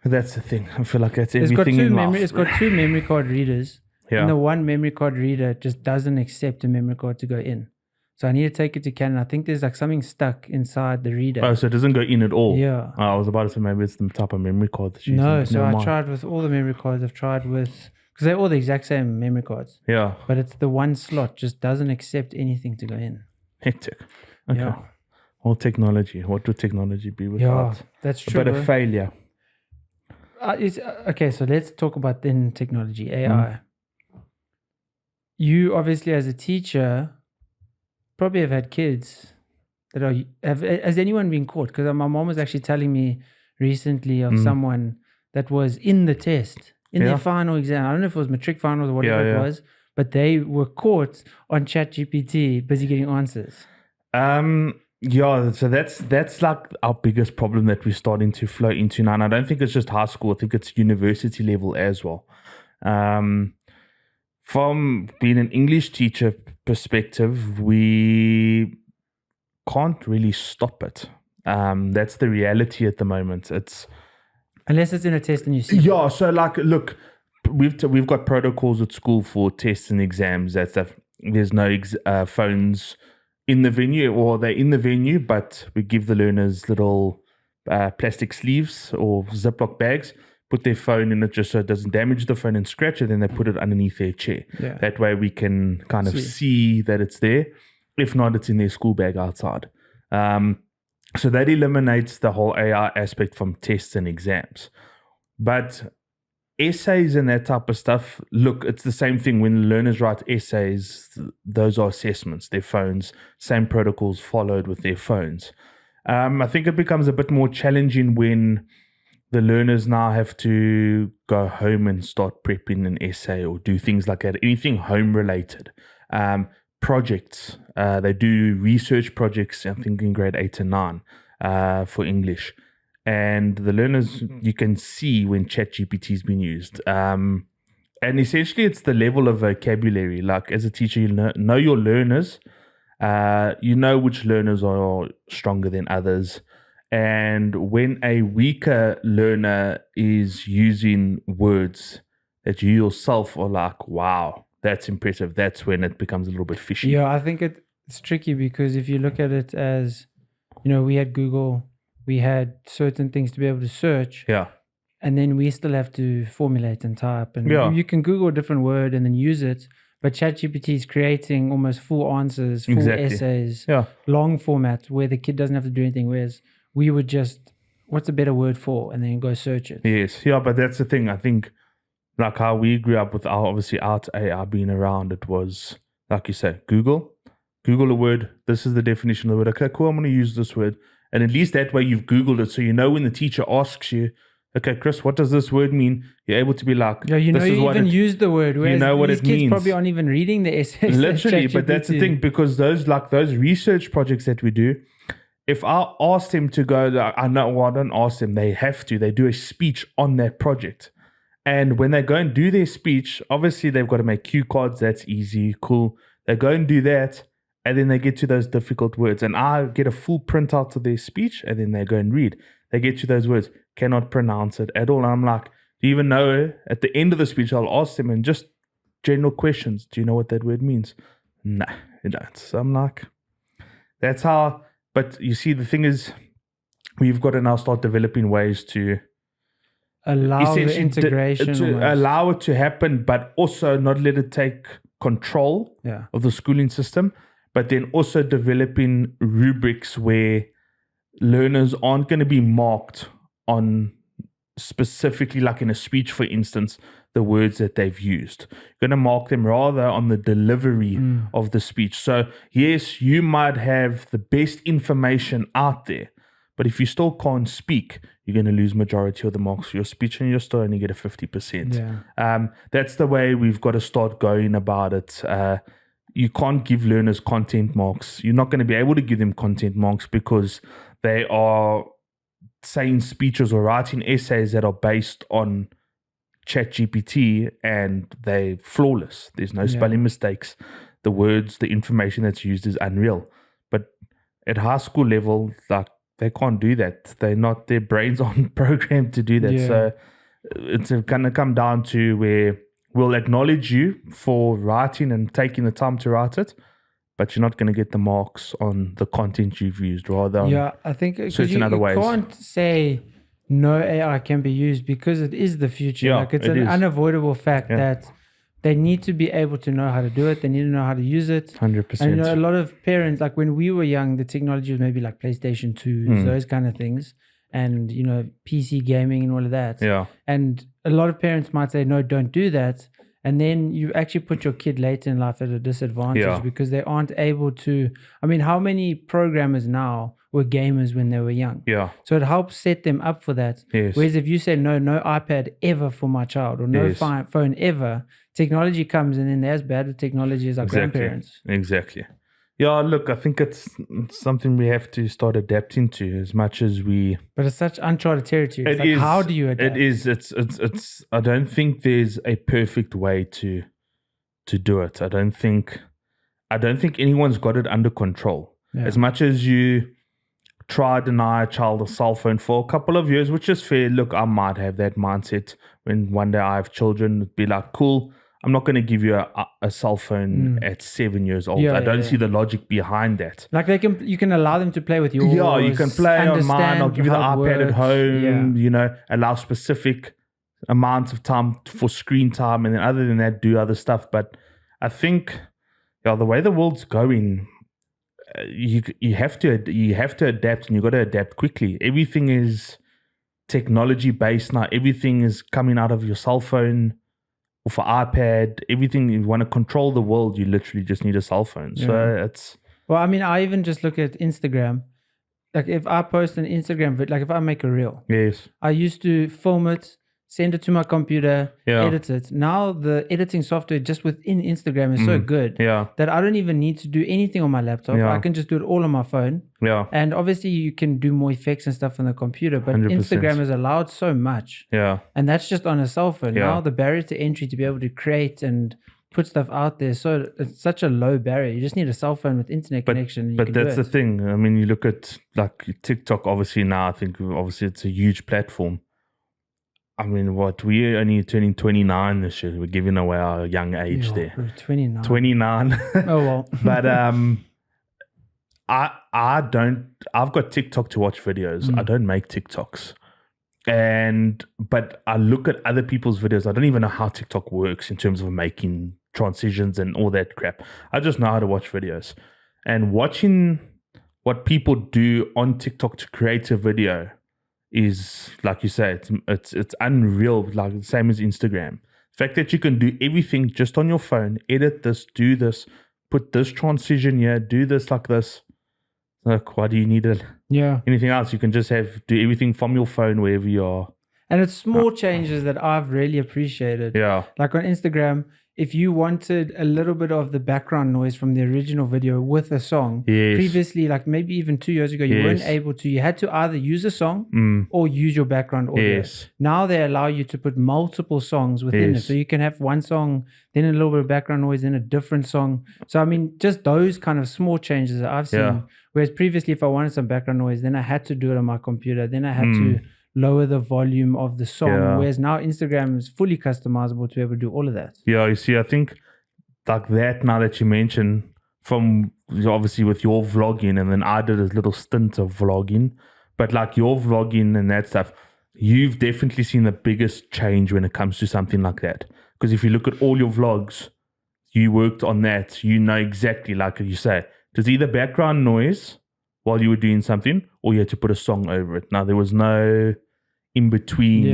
That's the thing. I feel like that's It's got everything in life. It's got 2 memory card readers. Yeah. And the one memory card reader just doesn't accept a memory card to go in. So I need to take it to Canon. I think there's like something stuck inside the reader. Oh, so it doesn't go in at all? Yeah. Oh, I was about to say maybe it's the type of memory card that you No, use. so I tried with all the memory cards. I've tried with, because they're all the exact same memory cards. Yeah. But it's the one slot just doesn't accept anything to go in. Hectic. Okay. Yeah. All technology. What would technology be without? Yeah, that's true. A bit of failure. Okay, so let's talk about then technology, AI. You obviously as a teacher probably have had kids that has anyone been caught? Because my mom was actually telling me recently of someone that was in the test, in their final exam. I don't know if it was matric finals or whatever it was, but they were caught on ChatGPT busy getting answers. Yeah, so that's like our biggest problem that we're starting to flow into now. And I don't think it's just high school. I think it's university level as well. From being an English teacher perspective, we can't really stop it. That's the reality at the moment. Unless it's in a test and you see. Yeah, so like, look, we've got protocols at school for tests and exams. That stuff. There's no phones in the venue, or they're in the venue, but we give the learners little plastic sleeves or Ziploc bags, put their phone in it just so it doesn't damage the phone and scratch it, then they put it underneath their chair. Yeah. That way we can kind of see that it's there. If not, it's in their school bag outside. So that eliminates the whole AI aspect from tests and exams. But essays and that type of stuff, look, it's the same thing. When learners write essays, those are assessments, their phones, same protocols followed with their phones. I think it becomes a bit more challenging when the learners now have to go home and start prepping an essay or do things like that, anything home related. Projects, they do research projects, I think in grade 8 and 9 for English. And the learners, you can see when ChatGPT has been used. And essentially, it's the level of vocabulary. Like as a teacher, you know your learners. You know which learners are stronger than others. And when a weaker learner is using words that you yourself are like, wow, that's impressive, that's when it becomes a little bit fishy. Yeah, I think it's tricky because if you look at it as, we had Google, we had certain things to be able to search. Yeah. And then we still have to formulate and type. And you can Google a different word and then use it. But ChatGPT is creating almost full answers, full essays, long format where the kid doesn't have to do anything. Whereas we would just, what's a better word for? And then go search it. Yes. Yeah, but that's the thing. I think like how we grew up with our AI being around, it was, like you say, Google a word. This is the definition of the word. Okay, cool. I'm going to use this word. And at least that way you've Googled it. So you know when the teacher asks you, okay, Chris, what does this word mean? You're able to be like, yeah, you even use the word. You know what it means. Kids probably aren't even reading the essays. Literally, but that's the thing, because those research projects that we do, if I ask them to go, I don't ask them, they have to. They do a speech on that project. And when they go and do their speech, obviously they've got to make cue cards. That's easy, cool. They go and do that, and then they get to those difficult words. And I get a full printout of their speech, and then they go and read. They get to those words, cannot pronounce it at all. And I'm like, do you even know? At the end of the speech, I'll ask them, and just general questions. Do you know what that word means? Nah, you don't. So I'm like, that's how. But you see, the thing is, we've got to now start developing ways to allow the integration, to allow it to happen, but also not let it take control of the schooling system. But then also developing rubrics where learners aren't going to be marked on specifically, like in a speech, for instance, the words that they've used. You're going to mark them rather on the delivery of the speech. So yes, you might have the best information out there, but if you still can't speak, you're going to lose majority of the marks for your speech, and you're still only get a 50%. That's the way we've got to start going about it. You can't give learners content marks. You're not going to be able to give them content marks because they are saying speeches or writing essays that are based on ChatGPT, and they're flawless. There's no spelling mistakes. The words, the information that's used is unreal. But at high school level, like they can't do that. Their brains aren't programmed to do that. Yeah. So it's going to come down to where we'll acknowledge you for writing and taking the time to write it, but you're not going to get the marks on the content you've used, rather. Yeah, I think certain other ways. You can't say no AI can be used because it is the future. Yeah, like it's it an is. unavoidable fact that they need to be able to know how to do it. They need to know how to use it. 100%. And a lot of parents, like when we were young, the technology was maybe like PlayStation 2s, those kind of things. And, PC gaming and all of that. Yeah. And a lot of parents might say, no, don't do that. And then you actually put your kid later in life at a disadvantage because they aren't able to. I mean, how many programmers now were gamers when they were young? Yeah. So it helps set them up for that. Yes. Whereas if you say, no iPad ever for my child or no phone ever, technology comes and then they're as bad at technology as our grandparents. Exactly. Yeah, look, I think it's something we have to start adapting to as much as we. But it's such uncharted territory. It's like, how do you adapt? It is. It's. I don't think there's a perfect way to do it. I don't think anyone's got it under control. Yeah. As much as you try to deny a child a cell phone for a couple of years, which is fair. Look, I might have that mindset when one day I have children. It'd be like, cool. I'm not going to give you a cell phone at 7 years old. I don't see the logic behind that. Like you can allow them to play with yours. Yeah, you can play on mine. I'll give you the iPad at home. Yeah. Allow specific amounts of time for screen time, and then other than that, do other stuff. But I think, the way the world's going, you have to adapt, and you got to adapt quickly. Everything is technology based now. Everything is coming out of your cell phone. For iPad, everything. You want to control the world, you literally just need a cell phone. So it's. Well, I mean, I even just look at Instagram. Like if I post an Instagram video, like if I make a reel, I used to film it, send it to my computer, edit it. Now the editing software just within Instagram is so good that I don't even need to do anything on my laptop. I can just do it all on my phone. Yeah. And obviously you can do more effects and stuff on the computer, but 100%. Instagram has allowed so much. Yeah. And that's just on a cell phone. Yeah. Now the barrier to entry to be able to create and put stuff out there, so it's such a low barrier. You just need a cell phone with internet connection. But that's the thing. I mean, you look at like TikTok, obviously now, I think obviously it's a huge platform. I mean, we're only turning 29 this year. We're giving away our young age there. 29. 29. Oh, well. But I've got TikTok to watch videos. I don't make TikToks. But I look at other people's videos. I don't even know how TikTok works in terms of making transitions and all that crap. I just know how to watch videos. And watching what people do on TikTok to create a video is, like you say, it's unreal, like the same as Instagram. The fact that you can do everything just on your phone, edit this, do this, put this transition here, do this like this. Like, why do you need it? Yeah. Anything else? You can just do everything from your phone wherever you are. And it's small changes that I've really appreciated. Yeah. Like on Instagram, if you wanted a little bit of the background noise from the original video with a song, previously, like maybe even 2 years ago, you weren't able to. You had to either use a song or use your background audio. Now they allow you to put multiple songs within it. So you can have one song, then a little bit of background noise, then a different song. So, I mean, just those kind of small changes that I've seen. Yeah. Whereas previously, if I wanted some background noise, then I had to do it on my computer. Then I had to lower the volume of the song, whereas now Instagram is fully customizable to be able to do all of that. Yeah, you see, I think like that, now that you mention, from obviously with your vlogging, and then I did a little stint of vlogging, but like your vlogging and that stuff, you've definitely seen the biggest change when it comes to something like that. Because if you look at all your vlogs, you worked on that, you know exactly, like you say, there's either background noise while you were doing something, or you had to put a song over it. Now, there was no in between.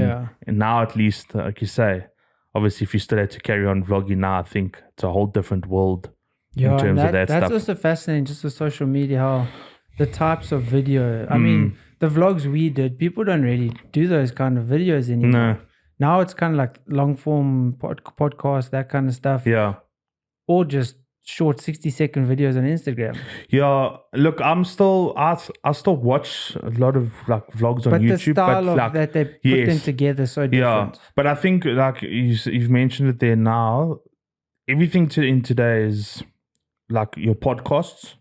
And now, at least, like you say, obviously, if you still had to carry on vlogging now, I think it's a whole different world in terms of that stuff. That's also fascinating, just with social media, how the types of video. I mean, the vlogs we did, people don't really do those kind of videos anymore. No. Now it's kind of like long form podcast, that kind of stuff. Yeah. Or just short 60-second videos on Instagram. Yeah, look, I still watch a lot of like vlogs on YouTube, the style but of like, that they put them together so different. But I think like you've mentioned it there now, everything in today is like your podcasts.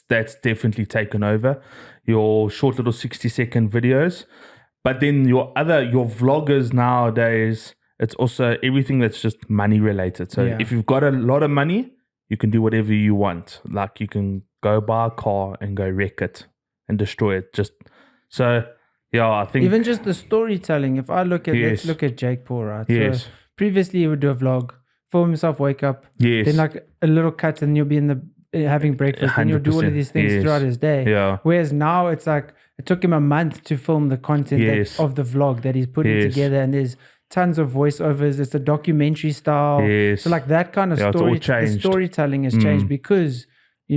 That's definitely taken over. Your short little 60-second videos. But then your vloggers nowadays, it's also everything that's just money related. So if you've got a lot of money, you can do whatever you want. Like you can go buy a car and go wreck it and destroy it. I think even just the storytelling. If I look at let's look at Jake Paul, right? Yes. So previously he would do a vlog, film himself, wake up, then like a little cut, and you'll be in the having breakfast, and you'll do all of these things throughout his day. Yeah. Whereas now it's like it took him a month to film the content of the vlog that he's putting together, and there's tons of voiceovers. It's a documentary style. Yes. So like that kind of story, the storytelling has changed because we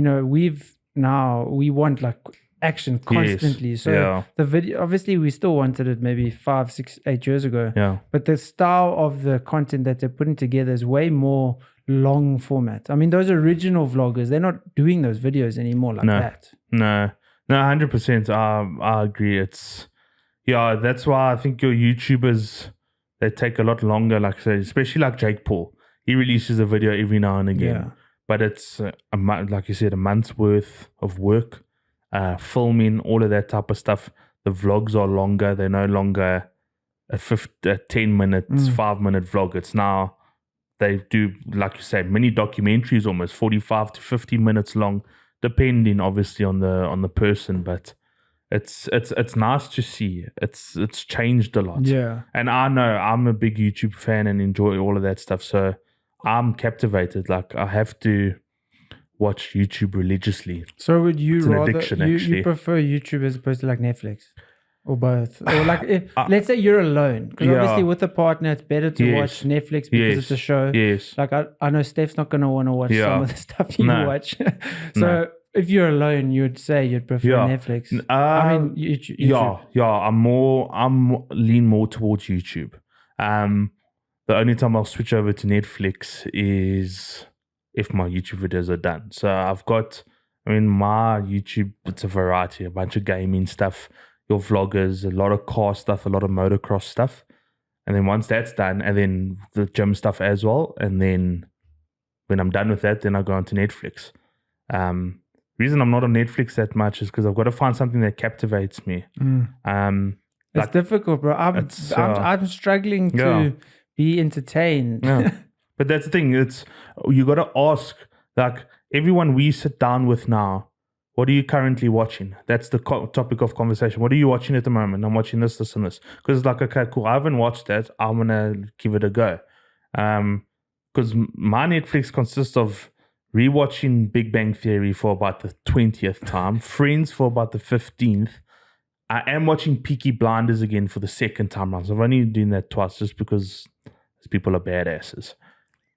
want like action constantly. So the video, obviously we still wanted it maybe 5, 6, 8 years ago. Yeah. But the style of the content that they're putting together is way more long format. I mean, those original vloggers, they're not doing those videos anymore like that. No, 100%. I agree. That's why I think your YouTubers, they take a lot longer, like I said, especially like Jake Paul. He releases a video every now and again. Yeah. But it's, like you said, a month's worth of work, filming, all of that type of stuff. The vlogs are longer. They're no longer a 10 minutes, 5-minute vlog. It's now, they do, like you say, mini documentaries, almost 45 to 50 minutes long, depending obviously on the person. But it's nice to see. It's changed a lot. Yeah. And I know I'm a big YouTube fan and enjoy all of that stuff. So I'm captivated. Like I have to watch YouTube religiously. So would you it's rather addiction, you prefer YouTube as opposed to like Netflix? Or both? Or like, let's say you're alone. Because obviously with a partner, it's better to watch Netflix because it's a show. Yes. Like I know Steph's not going to want to watch some of the stuff you watch. So if you're alone, you'd say you'd prefer Netflix. I mean, YouTube. I'm lean more towards YouTube. The only time I'll switch over to Netflix is if my YouTube videos are done. So my YouTube, it's a variety, a bunch of gaming stuff, your vloggers, a lot of car stuff, a lot of motocross stuff. And then once that's done, and then the gym stuff as well. And then when I'm done with that, then I go on to Netflix. Reason I'm not on Netflix that much is because I've got to find something that captivates me. It's difficult, bro. I'm struggling to be entertained. Yeah. But that's the thing. You got to ask, like, everyone we sit down with now, what are you currently watching? That's the topic of conversation. What are you watching at the moment? I'm watching this, this, and this. Because it's like, okay, cool. I haven't watched that. I'm going to give it a go. Because my Netflix consists of rewatching Big Bang Theory for about the 20th time, Friends for about the 15th. I am watching Peaky Blinders again for the second time round. So I'm only doing that twice just because these people are badasses.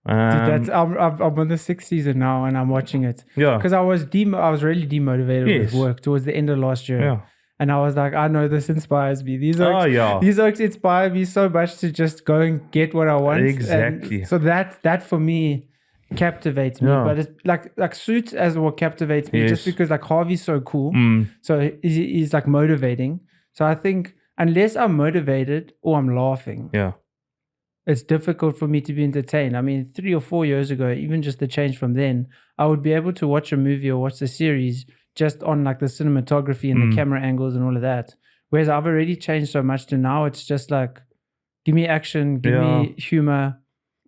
Dude, I'm on the 6th season now and I'm watching it. Yeah. Because I was really demotivated with work towards the end of last year. Yeah. And I was like, I know this inspires me. These oaks inspire me so much to just go and get what I want. Exactly. And so that for me captivates me. But it's like Suits as what captivates me just because like Harvey's so cool. So he's like motivating. So I think unless I'm motivated or I'm laughing, it's difficult for me to be entertained. I mean, 3 or 4 years ago, even just the change from then, I would be able to watch a movie or watch the series just on like the cinematography and the camera angles and all of that. Whereas I've already changed so much to now it's just like, give me action, give me humor.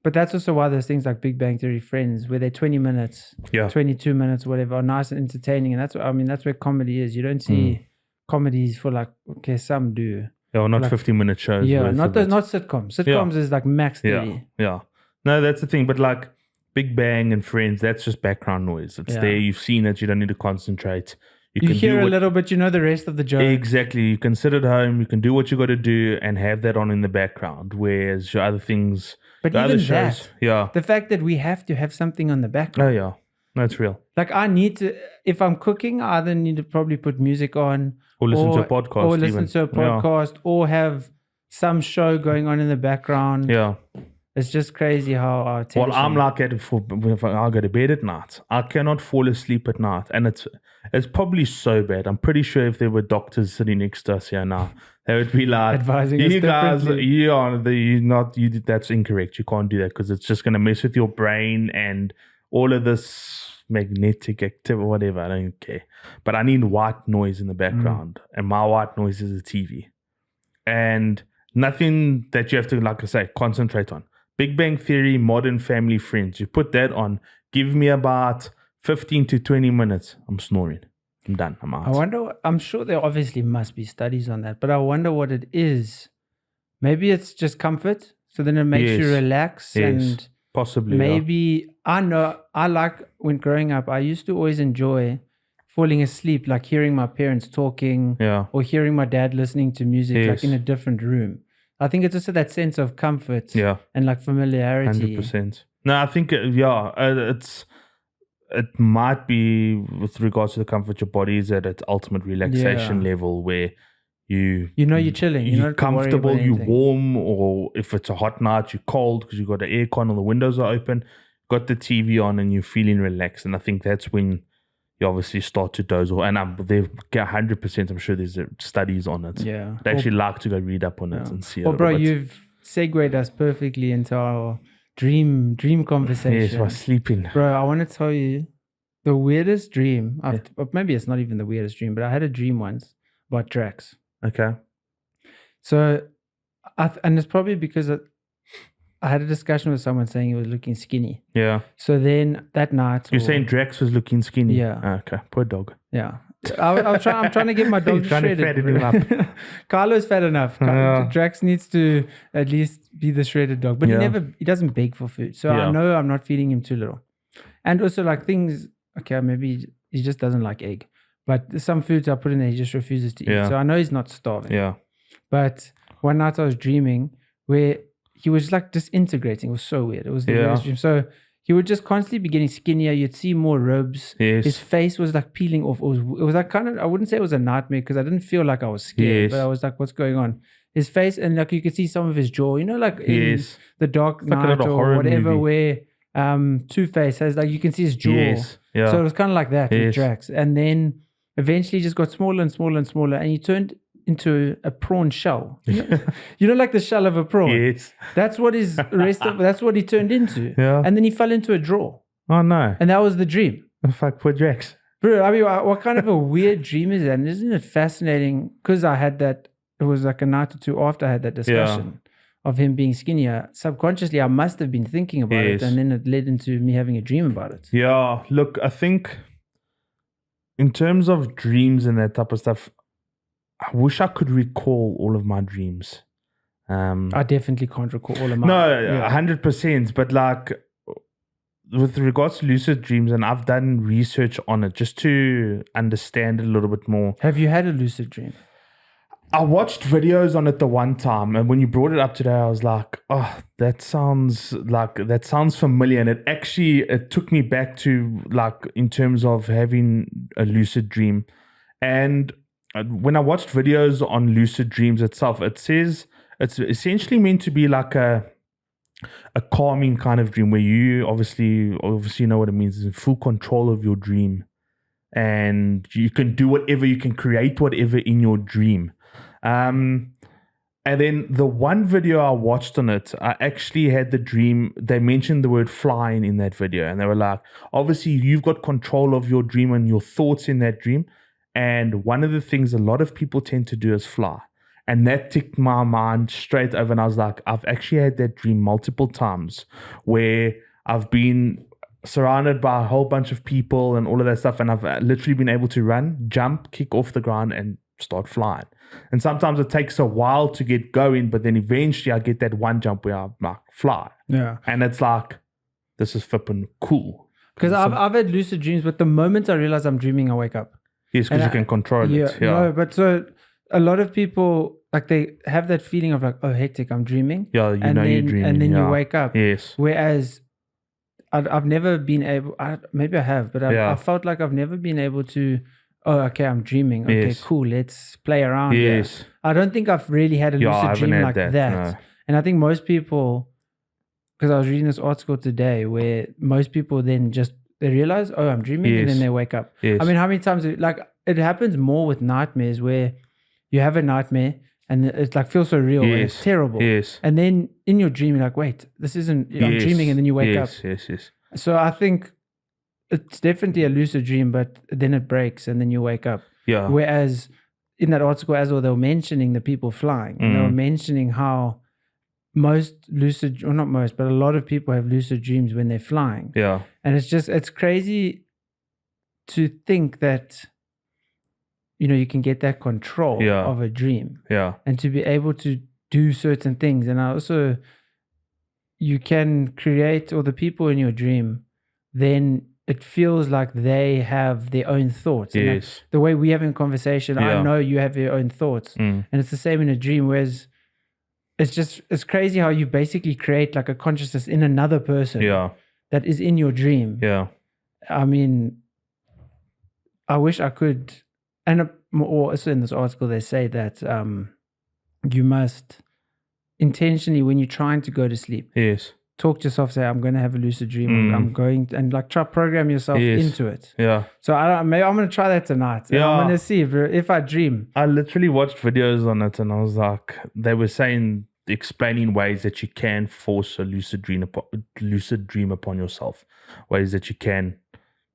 But that's also why there's things like Big Bang Theory, Friends, where they're 20 minutes, 22 minutes, whatever, are nice and entertaining. And that's where comedy is. You don't see comedies for like, okay, some do. Yeah, not like 50-minute shows. Yeah, not sitcoms. Sitcoms is like max 30. Yeah. No, that's the thing. But like Big Bang and Friends, that's just background noise. It's there. You've seen it. You don't need to concentrate. You can hear a little bit. You know the rest of the joke. Exactly. You can sit at home. You can do what you got to do and have that on in the background. Whereas your other things, but even shows, the fact that we have to have something on the background. Oh yeah, that's real. Like I need to, if I'm cooking, I either need to probably put music on. Or listen to a podcast. Or have some show going on in the background. Yeah. It's just crazy how our attention... Well, I'm like that if I go to bed at night. I cannot fall asleep at night. And it's probably so bad. I'm pretty sure if there were doctors sitting next to us here now, they would be like, advising us that's incorrect. You can't do that because it's just going to mess with your brain and all of this magnetic activity, whatever. I don't care. But I need white noise in the background. And my white noise is the TV. And nothing that you have to, like I say, concentrate on. Big Bang Theory, Modern Family, Friends. You put that on, give me about 15 to 20 minutes. I'm snoring. I'm done. I'm out. I'm sure there obviously must be studies on that, but I wonder what it is. Maybe it's just comfort. So then it makes you relax. And possibly. Maybe, I know, I like when growing up, I used to always enjoy falling asleep, like hearing my parents talking or hearing my dad listening to music, like in a different room. I think it's also that sense of comfort and like familiarity. 100%. No, I think, it might be with regards to the comfort, your body is at its ultimate relaxation level where you're chilling. You're comfortable, you're warm, or if it's a hot night, you're cold because you've got the aircon or the windows are open, got the TV on and you're feeling relaxed. And I think that's when you obviously start to doze off. And they've got 100%, I'm sure there's studies on it. Yeah. They actually like to go read up on it and see it. Well, bro, you've segued us perfectly into our dream conversation. Yes, we're sleeping. Bro, I want to tell you the weirdest dream. Maybe it's not even the weirdest dream, but I had a dream once about Drax. Okay. So, and it's probably because I had a discussion with someone saying he was looking skinny. Yeah. So then that night... You're saying Drax was looking skinny? Yeah. Oh, okay. Poor dog. Yeah. I'm trying to get my dog shredded. Trying to fatten him up. Carlo's fat enough. Drax needs to at least be the shredded dog. But he doesn't beg for food. So I know I'm not feeding him too little. And also like things... Okay, maybe he just doesn't like egg. But some foods I put in there, he just refuses to eat. So I know he's not starving. Yeah. But one night I was dreaming where he was like disintegrating. It was so weird. It was the weirdest dream. So he would just constantly be getting skinnier. You'd see more ribs. Yes. His face was like peeling off. It was like kind of, I wouldn't say it was a nightmare because I didn't feel like I was scared. But I was like, what's going on? His face, and like you could see some of his jaw, like in The Dark Knight or whatever movie. Where Two-Face has, like you can see his jaw. Yes. Yeah. So it was kind of like that with Drax. And then eventually he just got smaller and smaller and smaller, and he turned into a prawn shell. Like the shell of a prawn. Yes. That's what that's what he turned into. Yeah. And then he fell into a drawer. Oh no. And that was the dream. Fuck, poor Drax. Bro, I mean, what kind of a weird dream is that? And isn't it fascinating? Because I had that, it was like a night or two after I had that discussion of him being skinnier. Subconsciously, I must have been thinking about it, and then it led into me having a dream about it. Yeah, look, I think in terms of dreams and that type of stuff, I wish I could recall all of my dreams. I definitely can't recall all of mine. No, 100%. But like with regards to lucid dreams, and I've done research on it just to understand it a little bit more. Have you had a lucid dream? I watched videos on it the one time, and when you brought it up today, I was like, oh, that sounds familiar. And it took me back to like in terms of having a lucid dream. And when I watched videos on lucid dreams itself, it says it's essentially meant to be like a calming kind of dream where you obviously know what it means. It's in full control of your dream, and you can do whatever, you can create whatever in your dream. And then the one video I watched on it, I actually had the dream. They mentioned the word flying in that video, and they were like, obviously you've got control of your dream and your thoughts in that dream. And one of the things a lot of people tend to do is fly. And that ticked my mind straight over. And I was like, I've actually had that dream multiple times where I've been surrounded by a whole bunch of people and all of that stuff. And I've literally been able to run, jump, kick off the ground and start flying. And sometimes it takes a while to get going, but then eventually I get that one jump where I like fly. Yeah. And it's like, this is flipping cool. Because I've had lucid dreams, but the moment I realize I'm dreaming, I wake up. Yes, because you can control it. Yeah. No, but so a lot of people, like they have that feeling of like, oh, hectic, I'm dreaming. Yeah, you're dreaming. And then you wake up. Yes. Whereas I've never been able, maybe I have, but I felt like I've never been able to, oh, okay, I'm dreaming. Okay, cool, let's play around. Yes. Here. I don't think I've really had a lucid dream like that. No. And I think most people, because I was reading this article today where most people then just, they realize, oh, I'm dreaming, and then they wake up. Yes. I mean, how many times, like, it happens more with nightmares where you have a nightmare and it's like feels so real and it's terrible. Yes. And then in your dream, you're like, wait, this isn't, I'm dreaming, and then you wake up. Yes. So I think it's definitely a lucid dream, but then it breaks and then you wake up. Yeah. Whereas in that article as well, they were mentioning the people flying, and they were mentioning how most lucid, or not most, but a lot of people have lucid dreams when they're flying. Yeah. And it's crazy to think that, you can get that control of a dream. Yeah. And to be able to do certain things. And also, you can create, or the people in your dream, then it feels like they have their own thoughts. Yes. And the way we have in conversation, I know you have your own thoughts. And it's the same in a dream, whereas it's crazy how you basically create like a consciousness in another person that is in your dream. Yeah. I mean, I wish I could, and also in this article, they say that you must intentionally, when you're trying to go to sleep, talk to yourself, say, I'm going to have a lucid dream. I'm going to, and like try program yourself into it. Yeah. So maybe I'm going to try that tonight. And I'm going to see if I dream. I literally watched videos on it, and I was like, they were explaining ways that you can force a lucid dream upon yourself, ways that you can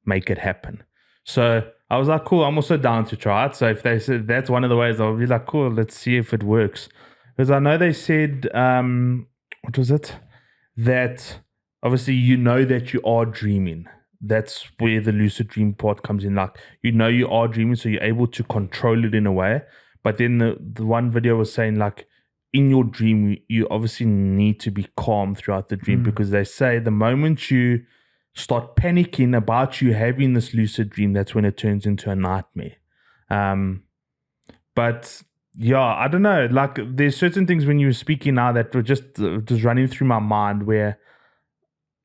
make it happen. So I was like, cool, I'm also down to try it. So if they said that's one of the ways, I'll be like, cool, let's see if it works. Because I know they said, what was it? That obviously that you are dreaming. That's where the lucid dream part comes in. Like, you are dreaming, so you're able to control it in a way. But then the one video was saying, like, in your dream, you obviously need to be calm throughout the dream, because they say the moment you start panicking about you having this lucid dream, that's when it turns into a nightmare. But yeah, I don't know. Like, there's certain things when you were speaking now that were just running through my mind, where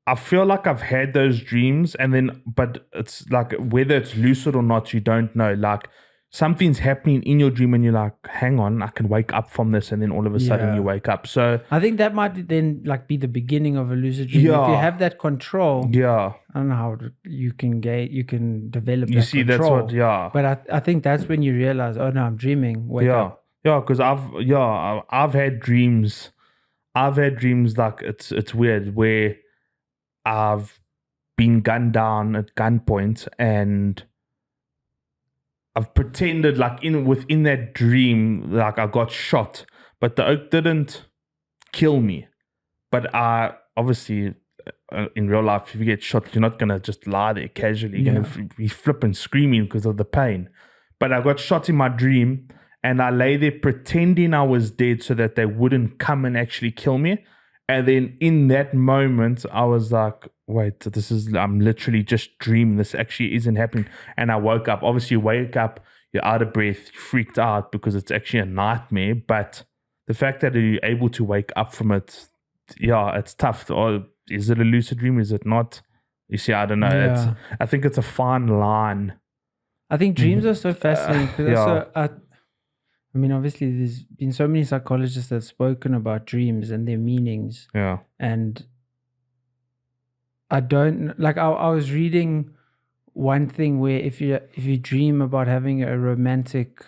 I feel like I've had those dreams, but it's like, whether it's lucid or not, you don't know. Like, something's happening in your dream and you're like, hang on, I can wake up from this, and then all of a sudden you wake up. So I think that might then like be the beginning of a lucid dream. If you have that control, I don't know how you can develop that control. That's what, But I think that's when you realize, oh no, I'm dreaming. Wake up. Yeah, because I've had dreams. I've had dreams like it's weird, where I've been gunned down at gunpoint, and I've pretended like within that dream, like I got shot, but the oak didn't kill me. But I obviously, in real life, if you get shot, you're not gonna just lie there casually. You're gonna be flipping, screaming because of the pain. But I got shot in my dream, and I lay there pretending I was dead so that they wouldn't come and actually kill me. And then in that moment, I was like, wait, I'm literally just dreaming. This actually isn't happening. And I woke up. Obviously, you wake up, you're out of breath, you're freaked out because it's actually a nightmare. But the fact that you're able to wake up from it, it's tough. Or is it a lucid dream? Is it not? You see, I don't know. Yeah. I think it's a fine line. I think dreams are so fascinating because I mean, obviously, there's been so many psychologists that have spoken about dreams and their meanings. Yeah. And I don't like. I was reading one thing where if you dream about having a romantic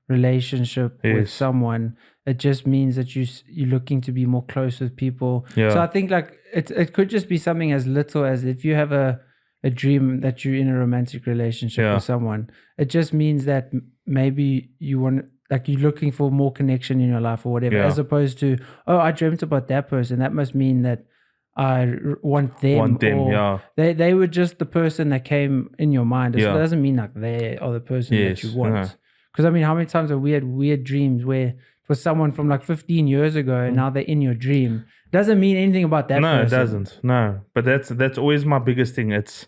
relationship with someone, it just means that you're looking to be more close with people. Yeah. So I think like it could just be something as little as if you have a dream that you're in a romantic relationship with someone. It just means that maybe you want. Like you're looking for more connection in your life or whatever, as opposed to, oh, I dreamt about that person. That must mean that I want them. They were just the person that came in your mind. It doesn't mean like they are the person that you want. Because I mean, how many times have we had weird dreams where it was someone from like 15 years ago and now they're in your dream? Doesn't mean anything about that person. No, it doesn't. No. But that's always my biggest thing. It's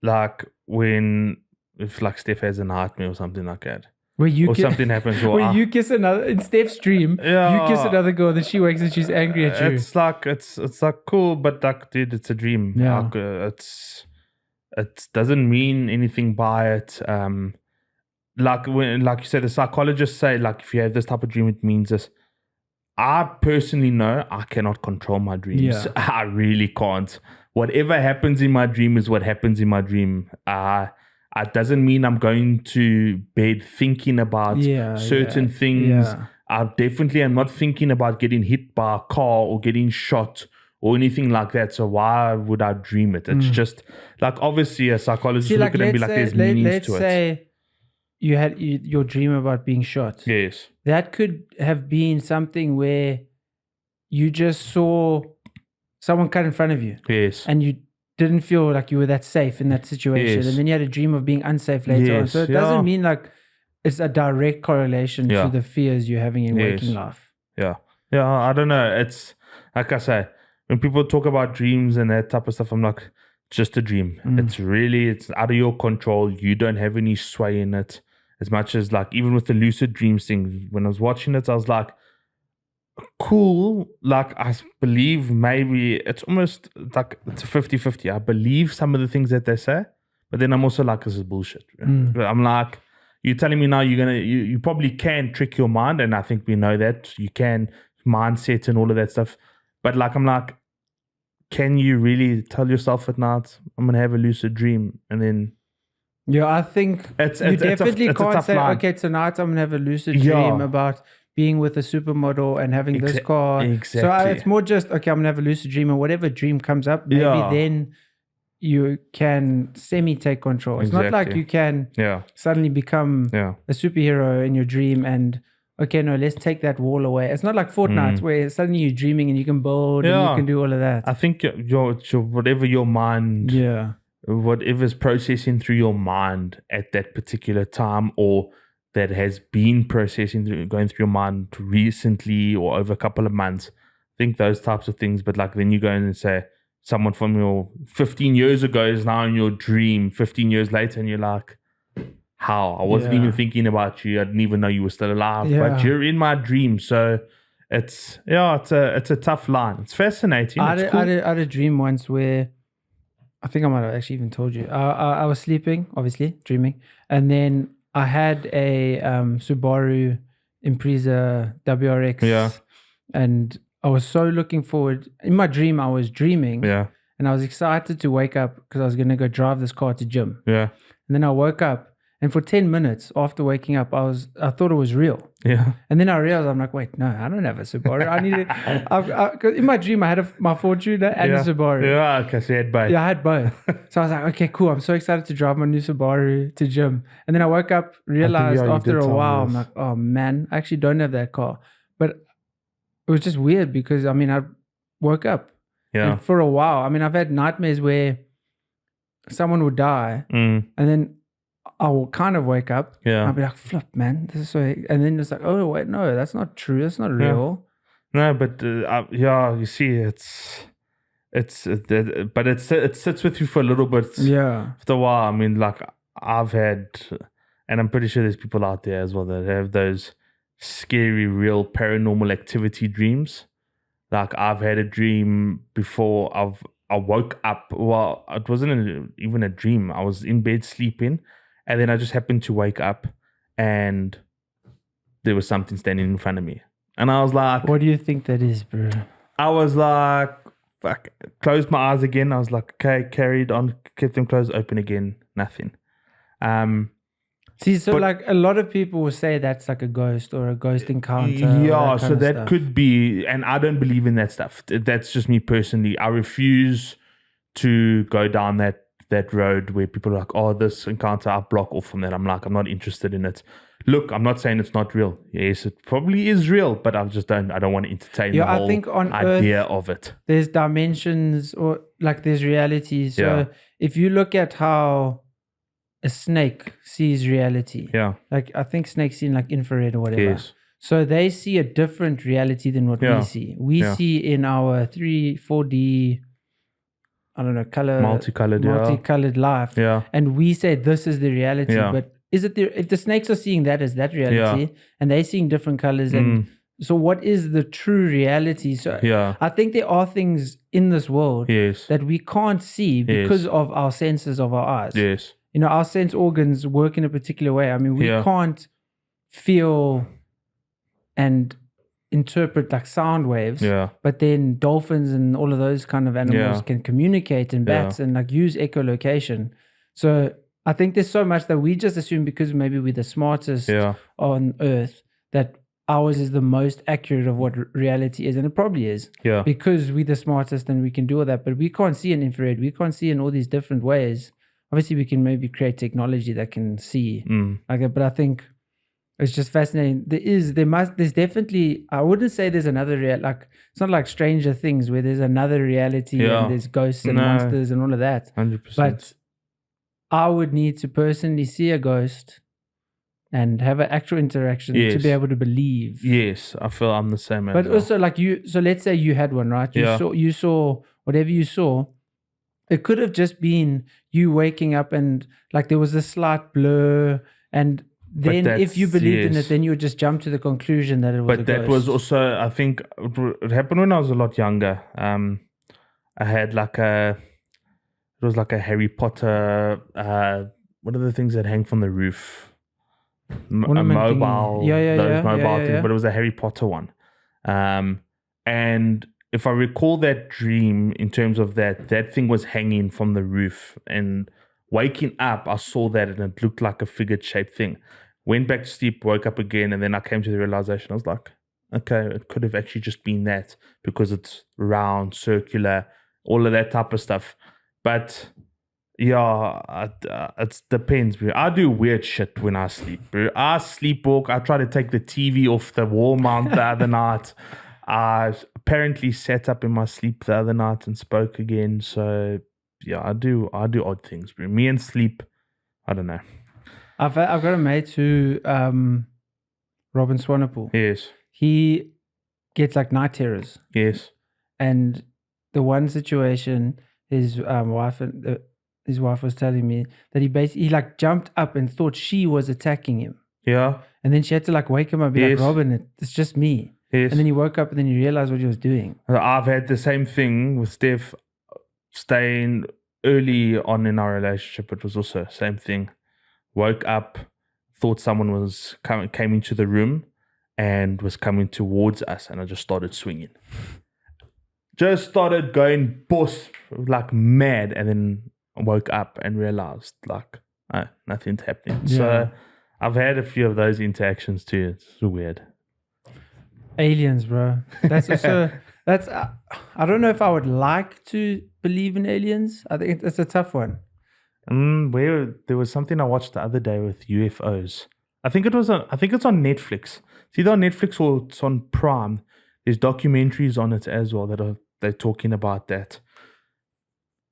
like if like Steph has a nightmare or something like that. Something happens. Where you kiss another in Steph's dream, you kiss another girl, then she wakes and she's angry at you. It's like cool, but like, dude, it's a dream. Yeah. Like, it doesn't mean anything by it. Like you said, the psychologists say like if you have this type of dream, it means this. I personally know I cannot control my dreams. Yeah. I really can't. Whatever happens in my dream is what happens in my dream. It doesn't mean I'm going to bed thinking about certain things. Yeah. I definitely am not thinking about getting hit by a car or getting shot or anything like that. So why would I dream it? It's just like, obviously a psychologist will look at it and be like, there's meanings let's to it. say you had your dream about being shot. Yes. That could have been something where you just saw someone cut in front of you. Yes. And you didn't feel like you were that safe in that situation. Yes. And then you had a dream of being unsafe later on. So it doesn't mean like it's a direct correlation to the fears you're having in waking life. Yeah. Yeah, I don't know. It's like I say, when people talk about dreams and that type of stuff, I'm like, just a dream. It's out of your control. You don't have any sway in it. As much as like, even with the lucid dreams thing, when I was watching it, I was like, cool. Like, I believe maybe it's almost like it's a 50-50. I believe some of the things that they say, but then I'm also like, this is bullshit. I'm like, you're telling me now you probably can trick your mind, and I think we know that you can, mindset and all of that stuff. But like, I'm like, can you really tell yourself at night, I'm gonna have a lucid dream, and then I think you definitely can't say, okay, tonight I'm gonna have a lucid dream about being with a supermodel and having this car. Exactly. So it's more just, okay, I'm gonna have a lucid dream, and whatever dream comes up, maybe then you can semi-take control. It's not like you can suddenly become a superhero in your dream and, okay, no, let's take that wall away. It's not like Fortnite where suddenly you're dreaming and you can build and you can do all of that. I think your whatever your mind, whatever's processing through your mind at that particular time, or that has been going through your mind recently or over a couple of months, I think those types of things. But like, then you go in and say, someone from your 15 years ago is now in your dream 15 years later, and you're like, how? I wasn't even thinking about you. I didn't even know you were still alive, but you're in my dream. So it's a tough line. It's fascinating. I had a dream once where I think I might have actually even told you. I was sleeping, obviously, dreaming. And then I had a Subaru Impreza WRX. Yeah. And I was so looking forward. In my dream, I was dreaming. Yeah. And I was excited to wake up because I was going to go drive this car to gym. Yeah. And then I woke up, and for 10 minutes after waking up, I thought it was real. Yeah. And then I realized, I'm like, wait, no, I don't have a Subaru. I needed, cause in my dream, I had my Fortuner and a Subaru. Yeah, because you had both. Yeah, I had both. So I was like, okay, cool. I'm so excited to drive my new Subaru to gym. And then I woke up, realized after a while, I'm like, oh man, I actually don't have that car. But it was just weird because, I mean, I woke up. Yeah. And for a while, I mean, I've had nightmares where someone would die and then I will kind of wake up. Yeah. I'll be like, flip, man. This is so. And then it's like, oh, wait, no, that's not true. That's not real. No, but you see, but it sits with you for a little bit. Yeah. After a while, I mean, like I've had, and I'm pretty sure there's people out there as well that have those scary, real paranormal activity dreams. Like I've had a dream before I woke up. Well, it wasn't even a dream. I was in bed sleeping. And then I just happened to wake up and there was something standing in front of me. And I was like... What do you think that is, bro? I was like, fuck. Closed my eyes again. I was like, okay, carried on, kept them closed, open again, nothing. See, so like a lot of people will say that's like a ghost or a ghost encounter. Yeah, so that could be, and I don't believe in that stuff. That's just me personally. I refuse to go down that road where people are like, oh, this encounter, I block off from that. I'm like, I'm not interested in it. Look, I'm not saying it's not real. Yes, it probably is real, but I don't want to entertain the whole idea of it. There's dimensions, or like there's reality. So if you look at how a snake sees reality, like I think snakes see in like infrared or whatever. Yes. So they see a different reality than what we see. We see in our 4D, I don't know, multicolored life. Yeah. And we say this is the reality. Yeah. But is it if the snakes are seeing that as that reality and they're seeing different colors, and so what is the true reality? So I think there are things in this world that we can't see because of our senses of our eyes. Yes. You know, our sense organs work in a particular way. I mean, we can't feel and interpret like sound waves, but then dolphins and all of those kind of animals can communicate, and bats and like use echolocation. So I think there's so much that we just assume because maybe we're the smartest on earth that ours is the most accurate of what reality is, and it probably is. Yeah. Because we're the smartest and we can do all that, but we can't see in infrared. We can't see in all these different ways. Obviously, we can maybe create technology that can see like that, but I think it's just fascinating. There's definitely, I wouldn't say there's another like, it's not like Stranger Things where there's another reality and there's ghosts and monsters and all of that. 100%. But I would need to personally see a ghost and have an actual interaction to be able to believe. Yes, I feel I'm the same. But also, like so let's say you had one, right? You saw whatever you saw. It could have just been you waking up and like there was a slight blur, and then if you believed in it, then you would just jump to the conclusion that it was a ghost. But that was also, I think, it happened when I was a lot younger. I had it was like a Harry Potter, what are the things that hang from the roof? A mobile, those mobile things, but it was a Harry Potter one. And if I recall that dream in terms of that thing was hanging from the roof, and waking up, I saw that and it looked like a figured shaped thing. Went back to sleep, woke up again, and then I came to the realization, I was like, okay, it could have actually just been that because it's round, circular, all of that type of stuff. But yeah, it depends, bro. I do weird shit when I sleep, bro. I sleepwalk. I try to take the TV off the wall mount the other night. I apparently sat up in my sleep the other night and spoke again. So yeah, I do odd things, bro. Me and sleep, I don't know. I've got a mate who, Robin Swanepoel. Yes. He gets like night terrors. Yes. And the one situation, his wife was telling me that he like jumped up and thought she was attacking him. Yeah. And then she had to like wake him up and be like, Robin, it's just me. Yes. And then he woke up and then he realized what he was doing. I've had the same thing with Steph staying early on in our relationship. It was also the same thing. Woke up, thought someone was came into the room and was coming towards us, and I just started swinging. Just started going boss like mad, and then I woke up and realized like nothing's happening. Yeah. So I've had a few of those interactions too. It's so weird. Aliens, bro. That's also I don't know if I would like to believe in aliens. I think it's a tough one. There was something I watched the other day with UFOs. I think it's on Netflix. It's either on Netflix or it's on Prime. There's documentaries on it as well they're talking about that.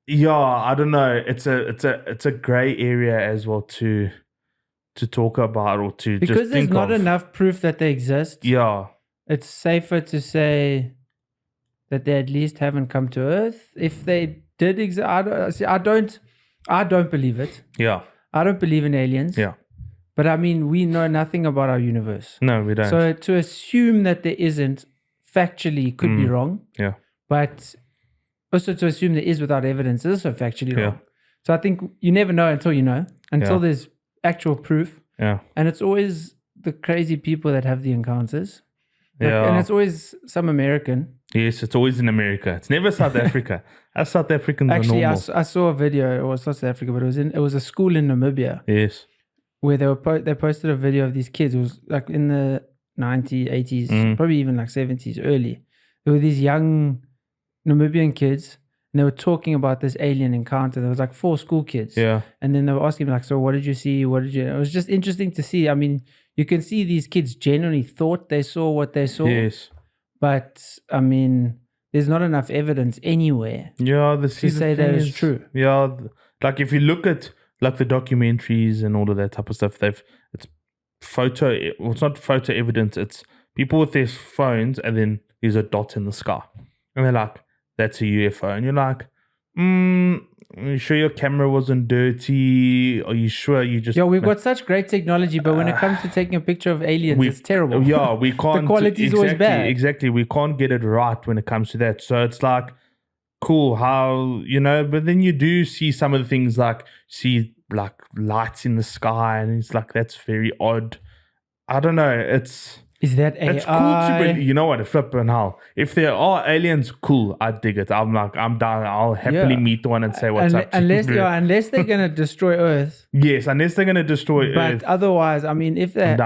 Yeah, I don't know. It's a gray area as well to talk about or to because just think there's not enough proof that they exist. Yeah, it's safer to say that they at least haven't come to Earth. If they did exist, I don't believe it. Yeah, I don't believe in aliens. Yeah, but I mean, we know nothing about our universe. No, we don't. So to assume that there isn't factually could be wrong. Yeah. But also to assume there is without evidence is also factually wrong. So I think you never know until you know, until there's actual proof. Yeah. And it's always the crazy people that have the encounters. Yeah. And it's always some American. Yes, it's always in America. It's never South Africa. Us South Africans actually, are normal. I saw a video. It was not South Africa, but it was a school in Namibia. Yes. Where they posted a video of these kids. It was like in the 90s, 80s, probably even like 70s, early. There were these young Namibian kids, and they were talking about this alien encounter. There was like 4 school kids. Yeah. And then they were asking me like, so what did you see? It was just interesting to see. I mean, you can see these kids genuinely thought they saw what they saw. Yes. But I mean, there's not enough evidence anywhere. Yeah, to say that is true. Yeah, like if you look at like the documentaries and all of that type of stuff, it's not photo evidence. It's people with their phones, and then there's a dot in the sky, and they're like, "That's a UFO," and you're like, "Are you sure your camera wasn't dirty? Are you sure you just?" Yeah, we've got such great technology, but when it comes to taking a picture of aliens, it's terrible. Yeah, we can't. The quality is always bad. Exactly, we can't get it right when it comes to that. So it's like, cool, how but then you do see some of the things like lights in the sky, and it's like that's very odd. I don't know. It's Is that AI? It's cool to believe. You know what? Flipping hell. If there are aliens, cool. I dig it. I'm down. I'll happily meet one and say what's up. Unless they're gonna destroy Earth. Yes, unless they're gonna destroy Earth. But otherwise, I mean, if they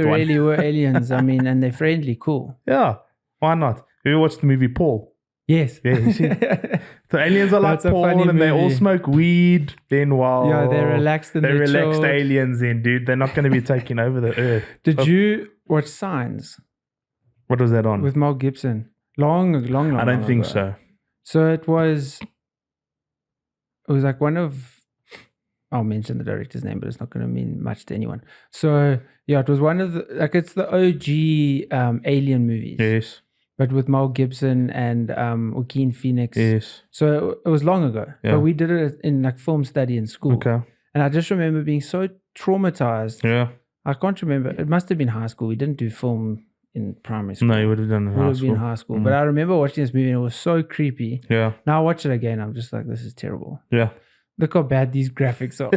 really were aliens, I mean, and they're friendly, cool. Yeah, why not? Have you watched the movie Paul? Yes. Yeah, you see? The aliens are like Paul, and they all smoke weed. Then they're relaxed and they're relaxed aliens. Then, dude, they're not going to be taking over the Earth. Did you watch Signs? What was that on? With Mel Gibson. Long. I don't think ago. so. So it was like one of, I'll mention the director's name, but it's not going to mean much to anyone. So yeah, it was one of the, like, it's the OG alien movies. Yes. But with Mel Gibson and Joaquin Phoenix. Yes. So it was long ago. Yeah. But we did it in like film study in school. Okay. And I just remember being so traumatized. Yeah. I can't remember. It must have been high school. We didn't do film in primary school. No, you would have done high school. But I remember watching this movie and it was so creepy. Yeah. Now I watch it again. I'm just like, this is terrible. Yeah. Look how bad these graphics are.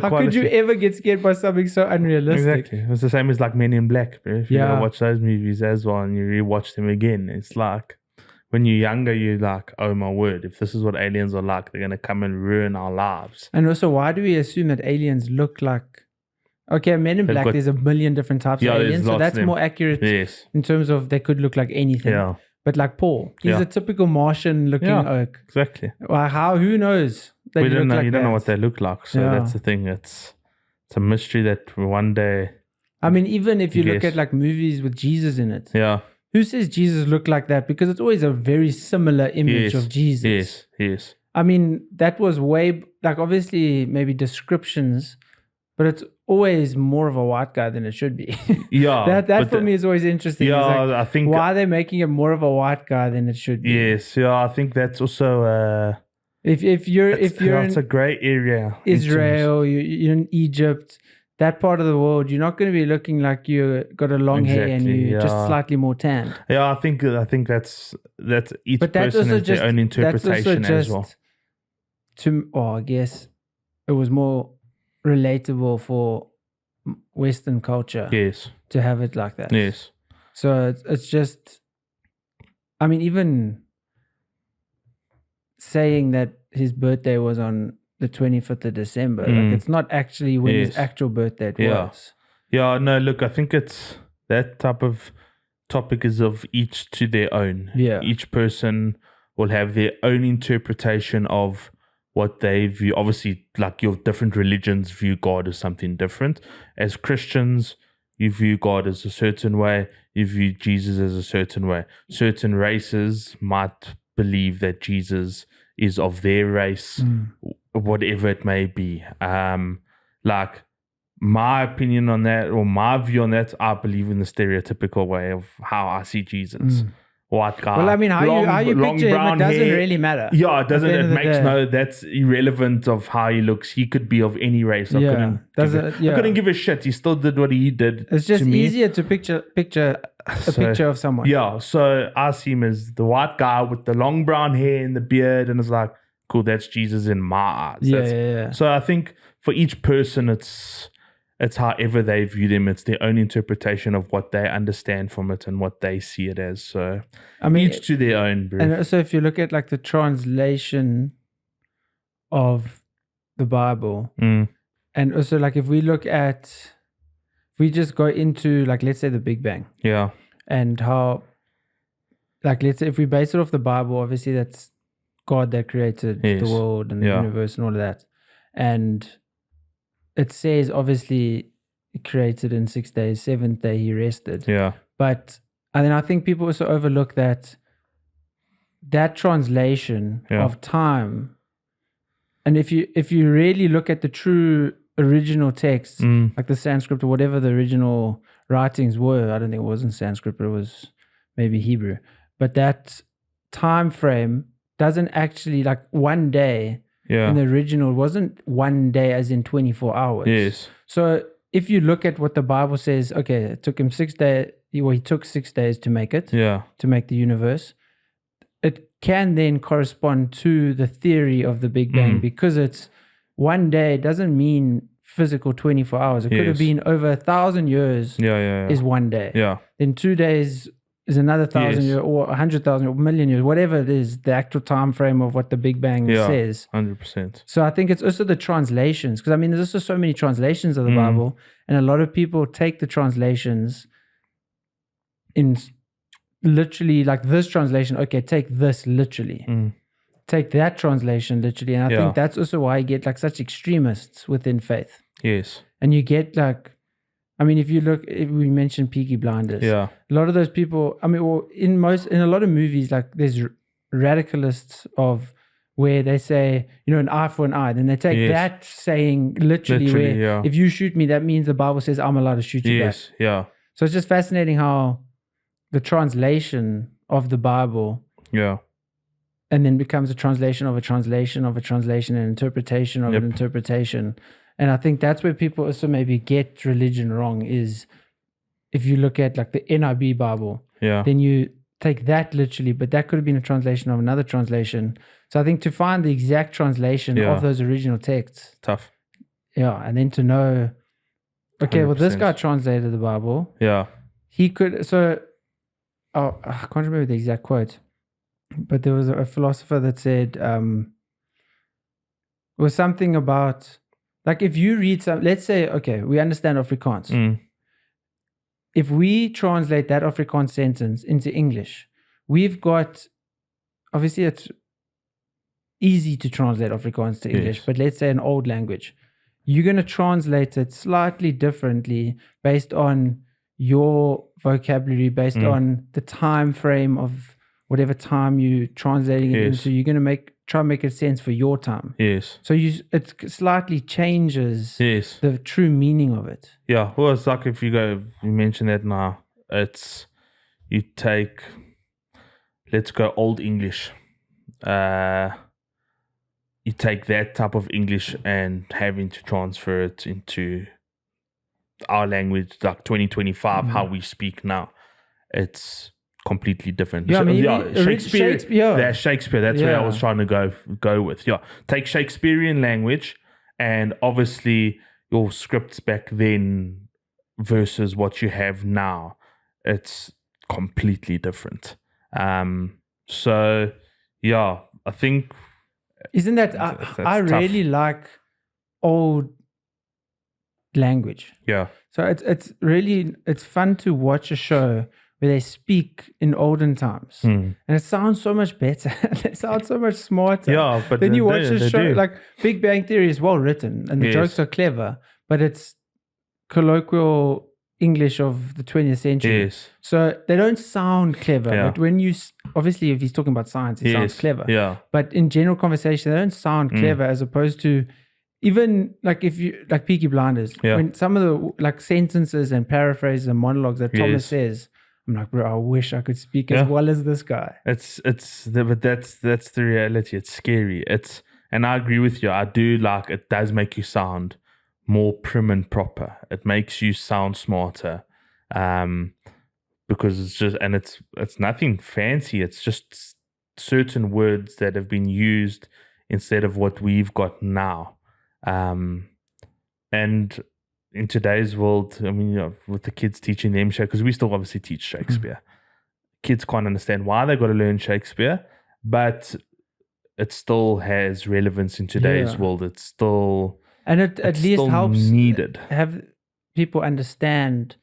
How could you ever get scared by something so unrealistic? Exactly. It's the same as like Men in Black. Bro. If you watch those movies as well and you rewatch them again, it's like when you're younger, you're like, oh my word, if this is what aliens are like, they're going to come and ruin our lives. And also, why do we assume that aliens look like... Okay, Men in Black, there's a million different types of aliens, so that's more accurate in terms of they could look like anything. Yeah. But like Paul, he's a typical Martian-looking oak. Exactly. Well, who knows? We don't know. You don't know what they look like, so that's the thing. It's a mystery that one day. I mean, even if you look at like movies with Jesus in it, who says Jesus looked like that? Because it's always a very similar image of Jesus. Yes. I mean, that was way like obviously maybe descriptions, but it's always more of a white guy than it should be. Yeah. that for me is always interesting. Yeah, like, I think. Why are they making it more of a white guy than it should be? Yes. Yeah, I think that's also. If you're it's a great area. Israel, you're in Egypt, that part of the world, you're not going to be looking like you got a long hair and you're just slightly more tanned. Yeah, I think that's each person has their own interpretation as well. I guess it was more relatable for Western culture. Yes. To have it like that. Yes. So it's just, I mean, even saying that his birthday was on the 25th of December, like it's not actually when his actual birthday was. Yeah, no, look, I think it's that type of topic is of each to their own. Yeah. Each person will have their own interpretation of what they view. Obviously, like your different religions view God as something different. As Christians, you view God as a certain way. You view Jesus as a certain way. Certain races might believe that Jesus is of their race, whatever it may be. Like my opinion on that, or my view on that, I believe in the stereotypical way of how I see Jesus. White guy. Well, I mean, how you picture him, it doesn't really matter. Yeah, it doesn't. It makes that's irrelevant of how he looks. He could be of any race. I couldn't give a shit. He still did what he did. It's just easier to picture a picture of someone. Yeah, so I see him as the white guy with the long brown hair and the beard, and it's like, cool, that's Jesus in my eyes. Yeah. So I think for each person, it's however they view them. It's their own interpretation of what they understand from it and what they see it as. So I mean, each to their own, bro. And also, if you look at like the translation of the Bible, and also like if we just go into like, let's say the Big Bang. Yeah. And how, like, let's say if we base it off the Bible, obviously that's God that created the world and the universe and all of that. And it says, obviously, he created in 6 days, 7th day he rested. Yeah. But, and then I think people also overlook that translation of time. And if you really look at the true original text, like the Sanskrit or whatever the original writings were, I don't think it was in Sanskrit, but it was maybe Hebrew. But that time frame doesn't actually, like one day, in the original, it wasn't one day as in 24 hours. Yes. So if you look at what the Bible says, okay, it took him 6 days, he took 6 days to make it, to make the universe. It can then correspond to the theory of the Big Bang because it's one day doesn't mean physical 24 hours. It could have been over 1,000 years is one day. Yeah. Then 2 days is another 1,000 Yes. years, or 100,000 or a million years, whatever it is, the actual time frame of what the Big Bang says. 100%. So I think it's also the translations, because I mean, there's also so many translations of the Bible, and a lot of people take the translations in literally, like this translation, okay, take this literally. Take that translation literally. And I think that's also why you get like such extremists within faith. Yes. And you get like, I mean, if we mentioned Peaky Blinders, a lot of those people, I mean, or in a lot of movies, like there's radicalists of where they say, an eye for an eye. Then they take that saying literally where if you shoot me, that means the Bible says I'm allowed to shoot you back. Yeah. So it's just fascinating how the translation of the Bible and then becomes a translation of a translation of a translation, and interpretation of an interpretation. And I think that's where people also maybe get religion wrong, is if you look at like the NIV Bible, then you take that literally, but that could have been a translation of another translation. So I think to find the exact translation of those original texts, tough. Yeah, and then to know, okay, 100%. well, this guy translated the Bible. Yeah. He could, I can't remember the exact quote, but there was a philosopher that said, it was something about, like if you read let's say, okay, we understand Afrikaans. If we translate that Afrikaans sentence into English, we've got, obviously it's easy to translate Afrikaans to English, but let's say an old language, you're going to translate it slightly differently based on your vocabulary, based on the time frame of whatever time you translating it into. You're going to try and make it sense for your time. Yes. So it slightly changes the true meaning of it. Yeah. Well, it's like if you mention that now, it's, you take, let's go Old English. You take that type of English and having to transfer it into our language, like 2025, how we speak now. It's completely different. Yeah, I mean, Shakespeare. That's Shakespeare. That's where I was trying to go with. Yeah, take Shakespearean language, and obviously your scripts back then versus what you have now, it's completely different. So yeah, I think. Isn't that I really like old language. Yeah. So it's really fun to watch a show where they speak in olden times, and it sounds so much better. It sounds so much smarter. Yeah, but then you watch a show like Big Bang Theory is well written and the jokes are clever, but it's colloquial English of the 20th century. Yes. So they don't sound clever. Yeah. But when you obviously, if he's talking about science, it sounds clever. Yeah. But in general conversation, they don't sound clever, as opposed to even like if you like Peaky Blinders, when some of the like sentences and paraphrases and monologues that Thomas says, I'm like, bro, I wish I could speak as well as this guy. But that's the reality. It's scary. And I agree with you. I do like, it does make you sound more prim and proper. It makes you sound smarter, because it's just, and it's nothing fancy. It's just certain words that have been used instead of what we've got now. And in today's world, I mean, with the kids teaching them Shakespeare, because we still obviously teach Shakespeare. Kids can't understand why they've got to learn Shakespeare, but it still has relevance in today's world. It's still, and it at least helps needed. Have people understand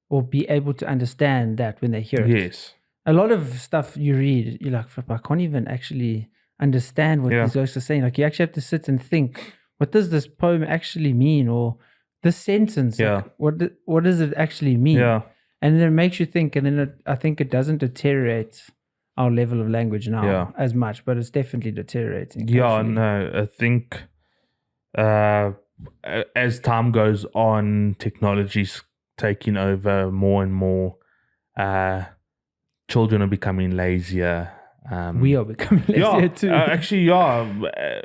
or be able to understand that when they hear it. Yes. A lot of stuff you read, you're like, I can't even actually understand what these guys are saying. Like, you actually have to sit and think, what does this poem actually mean? Or this sentence, like, what does it actually mean? Yeah. And then it makes you think, and then I think it doesn't deteriorate our level of language now as much, but it's definitely deteriorating. Yeah, hopefully. No, I think as time goes on, technology's taking over more and more. Children are becoming lazier. We are becoming lazier too. Actually,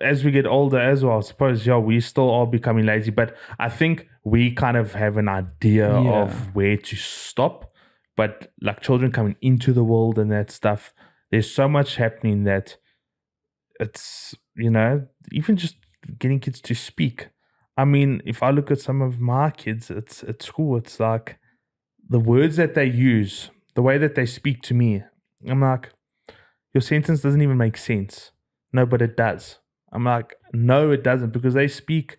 as we get older as well, I suppose, we still are becoming lazy. But I think we kind of have an idea of where to stop. But like children coming into the world and that stuff, there's so much happening that it's, even just getting kids to speak. I mean, if I look at some of my kids at school, it's like the words that they use, the way that they speak to me, I'm like, your sentence doesn't even make sense. No, but it does. I'm like, no, it doesn't, because they speak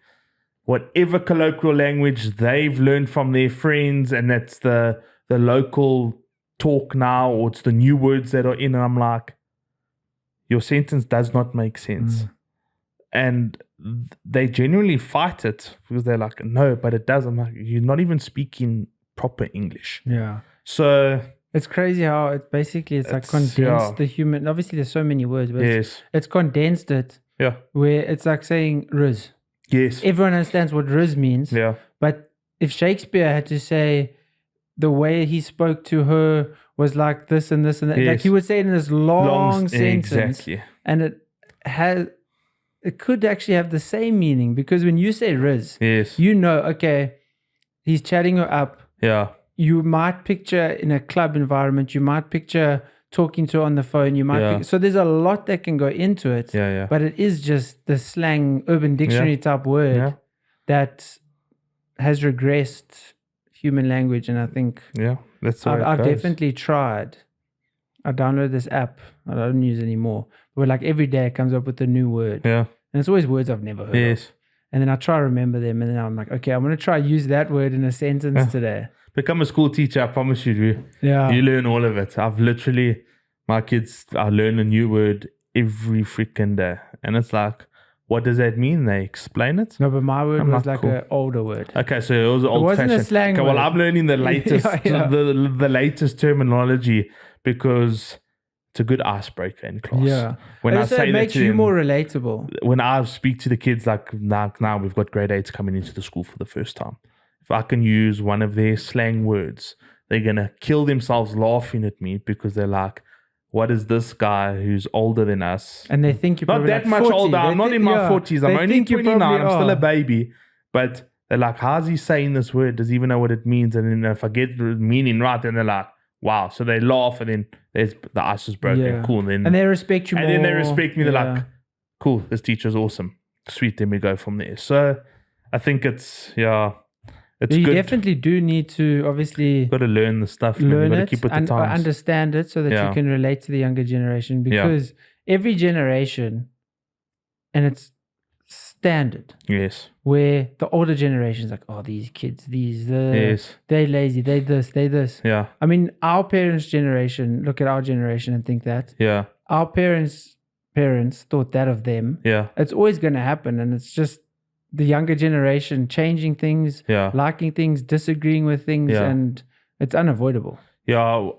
whatever colloquial language they've learned from their friends, and that's the local talk now, or it's the new words that are in, and I'm like, your sentence does not make sense. And they genuinely fight it because they're like, no, but it does. I'm like, you're not even speaking proper English. Yeah. So it's crazy how it's like condensed the human. Obviously, there's so many words, but it's condensed it. Yeah. Where it's like saying Riz. Yes. Everyone understands what Riz means. Yeah. But if Shakespeare had to say the way he spoke to her was like this and this and that, like he would say it in this long sentence. Exactly. And it could actually have the same meaning, because when you say Riz, you know, okay, he's chatting her up. Yeah. You might picture in a club environment, you might picture talking to her on the phone, you might so there's a lot that can go into it. Yeah. But it is just the slang Urban Dictionary type word that has regressed human language. And I think that's the way I've it goes. definitely tried. I downloaded this app. I don't use it anymore. But like every day it comes up with a new word. Yeah. And it's always words I've never heard of. And then I try to remember them. And then I'm like, okay, I'm going to try use that word in a sentence today. Become a school teacher, I promise you. You learn all of it. I've literally, my kids, I learn a new word every freaking day. And it's like, what does that mean? They explain it? No, but my word was like an older word. Okay, so it was old fashioned. It wasn't a slang word. Well, I'm learning the latest, the latest terminology, because it's a good icebreaker in class. Yeah. When I say it makes you more relatable. When I speak to the kids, like now we've got grade 8s coming into the school for the first time. If I can use one of their slang words, they're going to kill themselves laughing at me, because they're like, what is this guy who's older than us? And they think you're not that much 40. older. I'm not in my 40s. I'm only 29. I'm still a baby. But they're like, how's he saying this word? Does he even know what it means? And then if I get the meaning right, then they're like, wow. So they laugh, and then the ice is broken. Yeah. Cool. And they respect you more. And then they respect me. They're like, cool, this teacher's awesome. Sweet. Then we go from there. So I think it's you good. Definitely do need to obviously got to learn the stuff. Learn you it keep with the and times. understand it, so that you can relate to the younger generation, because every generation, and it's standard. Yes. Where the older generation's like, oh, these kids, they lazy, they this. Yeah. I mean, our parents' generation, look at our generation and think that. Yeah. Our parents thought that of them. Yeah. It's always going to happen, and it's just the younger generation changing things, liking things, disagreeing with things, and it's unavoidable. Yeah,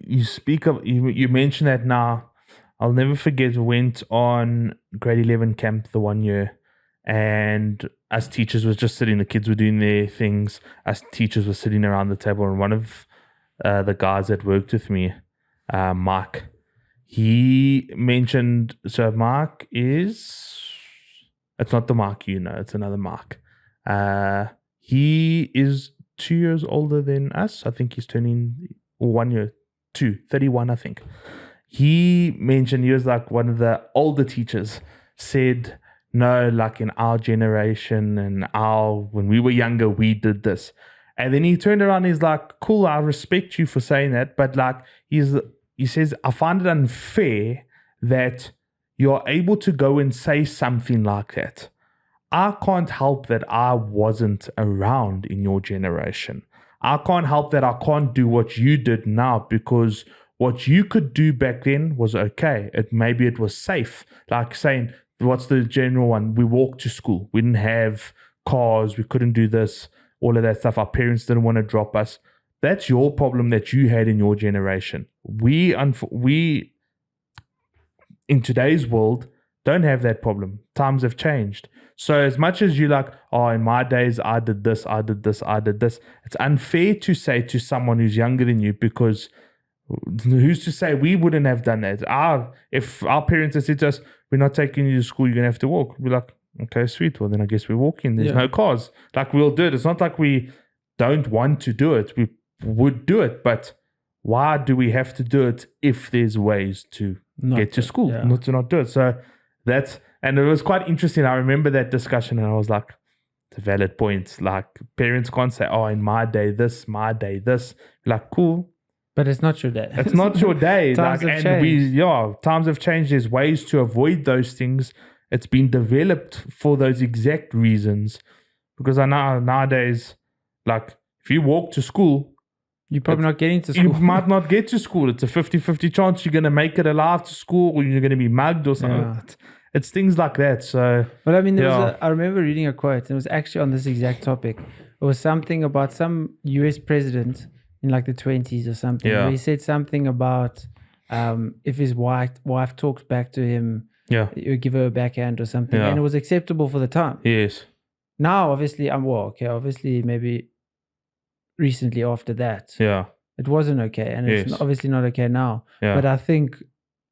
you mentioned that now. I'll never forget, we went on grade 11 camp the one year, and us teachers was just sitting, the kids were doing their things, us teachers were sitting around the table, and one of the guys that worked with me, Mike, he mentioned, so Mark is... It's not the Mark it's another Mark. He is 2 years older than us. I think he's turning 1 year, 31, I think. He mentioned, he was like one of the older teachers, said, no, like in our generation and when we were younger, we did this. And then he turned around and he's like, cool, I respect you for saying that. But like, he says, I find it unfair that you're able to go and say something like that. I can't help that I wasn't around in your generation. I can't help that I can't do what you did now, because what you could do back then was okay. Maybe it was safe. Like saying, what's the general one? We walked to school. We didn't have cars. We couldn't do this, all of that stuff. Our parents didn't want to drop us. That's your problem that you had in your generation. We in today's world, don't have that problem. Times have changed. So as much as you like, oh, in my days, I did this, it's unfair to say to someone who's younger than you, because who's to say we wouldn't have done that? If our parents had said to us, we're not taking you to school, you're going to have to walk. We're like, okay, sweet. Well, then I guess we're walking. There's no cars. Like, we'll do it. It's not like we don't want to do it. We would do it, but why do we have to do it if there's ways to get to school, not to not do it? So and it was quite interesting. I remember that discussion, and I was like, It's a valid point. Like, parents can't say, oh, in my day this, my day this. Like, cool. But it's not your day. It's not your day. Times like, have and changed. times have changed. There's ways to avoid those things. It's been developed for those exact reasons. Because I know nowadays, like, if you walk to school, you're probably not getting to school. You might not get to school. It's a 50-50 chance you're going to make it alive to school, or you're going to be mugged or something. Yeah. It's things like that. So, but I mean, I remember reading a quote, and it was actually on this exact topic. It was something about some US president in like the 20s or something. Yeah. Where he said something about if his wife talks back to him, you give her a backhand or something, and it was acceptable for the time. Yes. Now, obviously, obviously, maybe recently after that, it wasn't okay, and it's obviously not okay now. But I think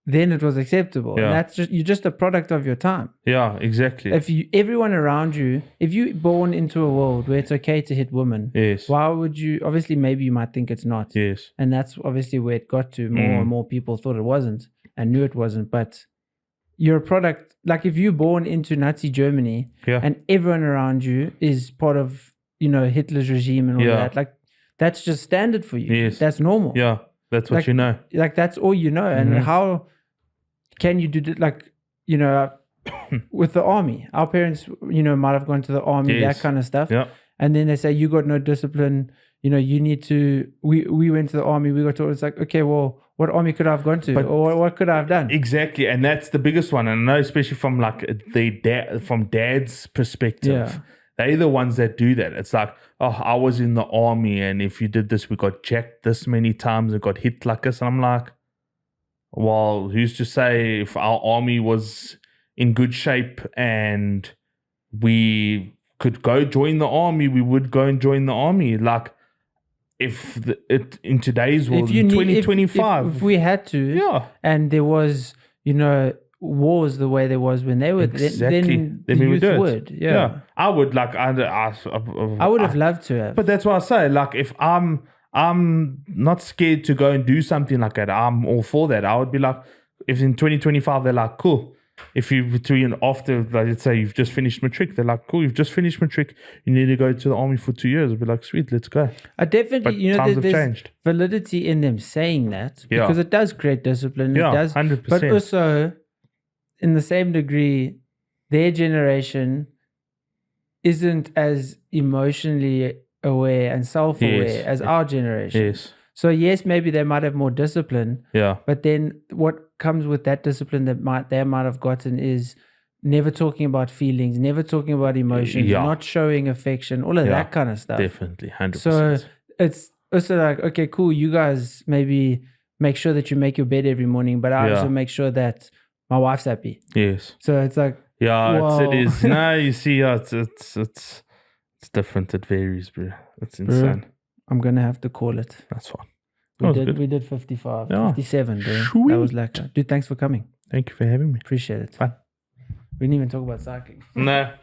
then it was acceptable, and that's you're just a product of your time. Yeah, exactly. If everyone around you, if you're born into a world where it's okay to hit women, why would you? Obviously, maybe you might think it's not. Yes, and that's obviously where it got to. More and more people thought it wasn't and knew it wasn't, but. You're a product, like if you're born into Nazi Germany and everyone around you is part of, Hitler's regime and all that, like that's just standard for you. Yes. That's normal. Yeah, that's what you know. Like that's all you know. And how can you do that? Like, with the army, our parents, might have gone to the army, that kind of stuff. Yeah. And then they say, you got no discipline. You need to, we went to the army, we got told, it's like, okay, well, what army could I have gone to? Or what could I have done? Exactly. And that's the biggest one. And I know, especially from like from dad's perspective, they're the ones that do that. It's like, oh, I was in the army, and if you did this, we got jacked this many times and got hit like this. And I'm like, well, who's to say if our army was in good shape and we could go join the army, we would go and join the army. Like, in today's world, in 2025, if we had to, and there was, wars the way there was when they were, then the youth would. Yeah. I would like. I would have loved to have. But that's what I say. Like, if I'm not scared to go and do something like that, I'm all for that. I would be like, if in 2025 they're like, cool. If you between after, like, let's say you've just finished matric, they're like, cool, you've just finished matric, you need to go to the army for 2 years. I'd be like, sweet, let's go. I definitely, times have there's changed. Validity in them saying that because it does create discipline. Yeah, it does, 100%. but also, in the same degree, their generation isn't as emotionally aware and self-aware as our generation. Yes. So yes, maybe they might have more discipline. Yeah. But then what comes with that discipline that they might have gotten is never talking about feelings, never talking about emotions, not showing affection, all of that kind of stuff. Definitely, 100%. So it's also like, okay, cool, you guys maybe make sure that you make your bed every morning, but I also make sure that my wife's happy. Yes. So it's like, it is. No, you see, it's different. It varies, bro. It's insane. Bro, I'm gonna have to call it. That's fine. We did 55, 57, bro. Sweet. That was like, dude, thanks for coming. Thank you for having me. Appreciate it. Fun. We didn't even talk about cycling. No.